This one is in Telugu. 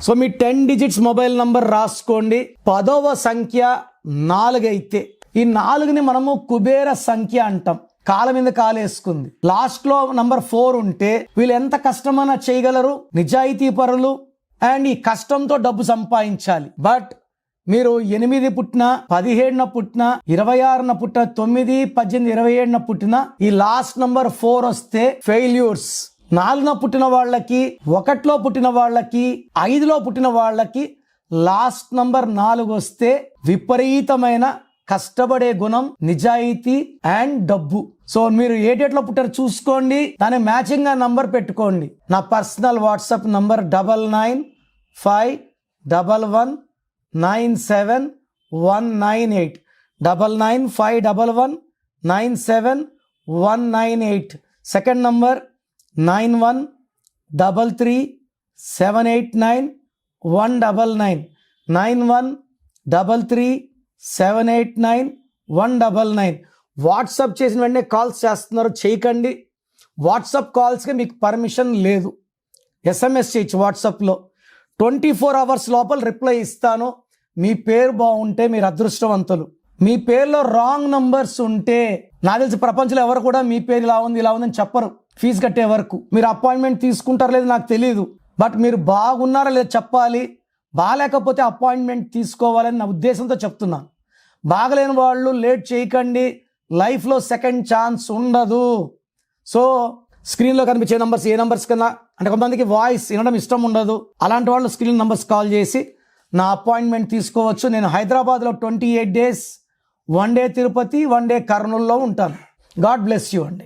సో మీ 10 డిజిట్స్ మొబైల్ నంబర్ రాసుకోండి. 10వ సంఖ్య 4 అయితే ఈ 4ని మనము కుబేర సంఖ్య అంటాం. కాళ్ళ మీద కాలేసుకుంది. లాస్ట్ లో నంబర్ 4 ఉంటే వీళ్ళు ఎంత కష్టమైనా చేయగలరు, నిజాయితీ పరులు, అండ్ ఈ కష్టంతో డబ్బు సంపాదించాలి. బట్ మీరు 8 పుట్టిన, 17న పుట్టిన, 26న పుట్టిన, 9, 18, 27న పుట్టిన ఈ లాస్ట్ నంబర్ 4 వస్తే ఫెయిల్యూర్స్. 4న పుట్టిన వాళ్ళకి, 1లో పుట్టిన వాళ్ళకి, 5లో పుట్టిన వాళ్ళకి లాస్ట్ నంబర్ 4 వస్తే విపరీతమైన కష్టపడే గుణం, నిజాయితీ అండ్ డబ్బు. సో మీరు ఏ డేట్లో పుట్టారో చూసుకోండి, దాని మ్యాచింగ్ గా నంబర్ పెట్టుకోండి. నా personal WhatsApp number 9951197198 9951197198. Second number 9133789199 9133789199. WhatsApp చేసిన వెంటనే కాల్స్ చేస్తున్నారు, చేయకండి. వాట్సాప్ కాల్స్కి మీకు పర్మిషన్ లేదు. SMS చేయొచ్చు వాట్సాప్లో. 24 అవర్స్ లోపల రిప్లై ఇస్తాను. మీ పేరు బాగుంటే మీరు అదృష్టవంతులు. మీ పేరులో రాంగ్ నంబర్స్ ఉంటే, నాకు తెలిసి ప్రపంచంలో ఎవరు కూడా మీ పేరు ఇలా ఉంది ఇలా ఉందని చెప్పరు ఫీజు కట్టే వరకు. మీరు అపాయింట్మెంట్ తీసుకుంటారో లేదో నాకు తెలియదు, బట్ మీరు బాగున్నారా లేదో చెప్పాలి. బాగాలేకపోతే అపాయింట్మెంట్ తీసుకోవాలని నా ఉద్దేశంతో చెప్తున్నాను. బాగలేని వాళ్ళు లేట్ చేయకండి, లైఫ్లో సెకండ్ ఛాన్స్ ఉండదు. సో స్క్రీన్లో కనిపించే నంబర్స్ ఏ నంబర్స్ కన్నా, అంటే కొంతమందికి వాయిస్ వినడం ఇష్టం ఉండదు, అలాంటి వాళ్ళు స్క్రీన్ నంబర్స్ కాల్ చేసి నా అపాయింట్మెంట్ తీసుకోవచ్చు. నేను హైదరాబాద్లో 28 days 1 day తిరుపతి, 1 day కర్నూలులో ఉంటాను. గాడ్ బ్లెస్ యూ అండి.